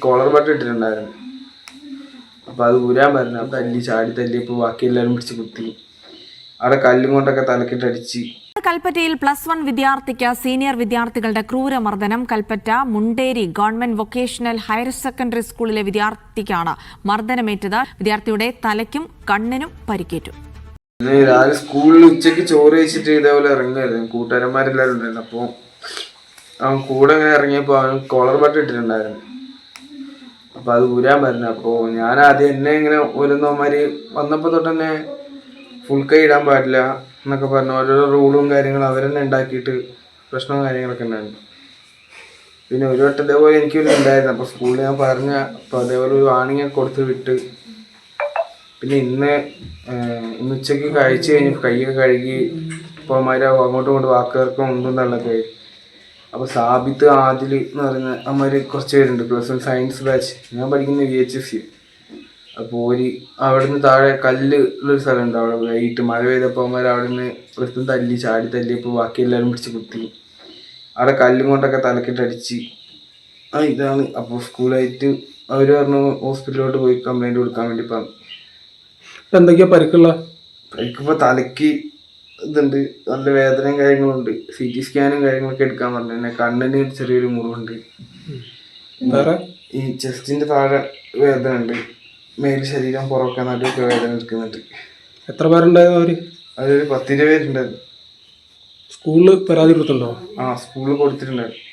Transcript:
Collar button ഇട്ടിട്ടുണ്ടായിരുന്നു. അപ്പോൾ അത് ഊരാൻ പറഞ്ഞു. തല്ലി ചാടി തല്ലിയപ്പോൾ ബാക്കി എല്ലാവരും പിടിച്ച് കുത്തി. അവിടെ കല്ലും കൊണ്ടൊക്കെ തലക്കിട്ടടിച്ച്. കൽപ്പറ്റയിൽ +1 വിദ്യാർത്ഥിക്ക് സീനിയർ വിദ്യാർത്ഥികളുടെ ക്രൂരമർദ്ദനം. Kalpetta Munderi government vocational higher secondary സ്കൂളിലെ വിദ്യാർത്ഥിക്കാണ് മർദ്ദനമേറ്റത്. വിദ്യാർത്ഥിയുടെ തലയ്ക്കും കണ്ണിനും പരിക്കേറ്റു. രാവിലെ സ്കൂളിൽ ഉച്ചയ്ക്ക് ചോറ് കഴിച്ചിട്ട് ഇതേപോലെ ഇറങ്ങുമായിരുന്നു. കൂട്ടുകാരന്മാരെല്ലാവരും ഉണ്ടായിരുന്നു. അപ്പോൾ അവൻ കൂടെ ഇങ്ങനെ ഇറങ്ങിയപ്പോൾ അവൻ കോളർ ബട്ടൺ ഇട്ടിട്ടുണ്ടായിരുന്നു. അപ്പോൾ അത് ഊരാൻ പറഞ്ഞു. അപ്പോൾ ഞാൻ ആദ്യം എന്നെ ഇങ്ങനെ ഓരോന്നവന്മാര് വന്നപ്പോൾ തൊട്ട് തന്നെ ഫുൾ കൈ ഇടാൻ പാടില്ല എന്നൊക്കെ പറഞ്ഞു ഓരോരോ റൂളും കാര്യങ്ങളും അവർ തന്നെ ഉണ്ടാക്കിയിട്ട് പ്രശ്നവും കാര്യങ്ങളൊക്കെ ഉണ്ടായിരുന്നു. പിന്നെ ഒരു വട്ടം ഇതേപോലെ എനിക്കൊരു ഉണ്ടായിരുന്നു. അപ്പോൾ സ്കൂളിൽ ഞാൻ പറഞ്ഞ അപ്പോൾ അതേപോലെ ഒരു വാണിംഗ് കൊടുത്ത് വിട്ട്. പിന്നെ ഇന്ന് ഉച്ചയ്ക്ക് കഴിച്ച് കഴിഞ്ഞ് കൈയൊക്കെ കഴുകി ഇപ്പോൾ അമ്മമാർ അങ്ങോട്ടും ഇങ്ങോട്ടും വാക്കുകൾക്കും ഒന്നും തള്ളൊക്കെ. അപ്പോൾ സാബിത്ത് ആദിൽ എന്ന് പറയുന്ന അമ്മമാർ കുറച്ച് പേരുണ്ട്. +1 സയൻസ് ബാച്ച്. ഞാൻ പഠിക്കുന്ന VHSC. അപ്പോൾ അവിടെ നിന്ന് താഴെ കല്ല് ഉള്ളൊരു സ്ഥലമുണ്ട്. അവിടെ വൈകിട്ട് മഴ പെയ്തപ്പോൾ അമ്മമാർ അവിടെ നിന്ന് പ്രശ്നം തല്ലി ചാടി തല്ലിയപ്പോൾ ബാക്കി എല്ലാവരും പിടിച്ച് കുത്തി. അവിടെ കല്ലും കൊണ്ടൊക്കെ തലക്കിട്ടടിച്ച്. ഇതാണ്. അപ്പോൾ സ്കൂളായിട്ട് അവർ പറഞ്ഞു ഹോസ്പിറ്റലിലോട്ട് പോയി കംപ്ലൈൻറ്റ് കൊടുക്കാൻ വേണ്ടി പറഞ്ഞു. എന്തൊക്കെയാ പരിക്കുള്ള? പരിക്കിപ്പോൾ തലയ്ക്ക് ഇതുണ്ട്, നല്ല വേദനയും കാര്യങ്ങളുണ്ട്. CT സ്കാനും കാര്യങ്ങളൊക്കെ എടുക്കാൻ പറഞ്ഞു. പിന്നെ കണ്ണിന് ചെറിയൊരു മുറിവുണ്ട്. വേറെ ഈ ചെസ്റ്റിൻ്റെ താഴെ വേദന ഉണ്ട്. മേൽ ശരീരം പുറമൊക്കെ നടുവൊക്കെ വേദന എടുക്കുന്നുണ്ട്. എത്ര പേരുണ്ടായിരുന്നു അവര്? അതൊരു 10-20 പേരുണ്ടായിരുന്നു. സ്കൂളിൽ പരാതി കൊടുത്തിട്ടുണ്ടോ? സ്കൂളിൽ കൊടുത്തിട്ടുണ്ടായിരുന്നു.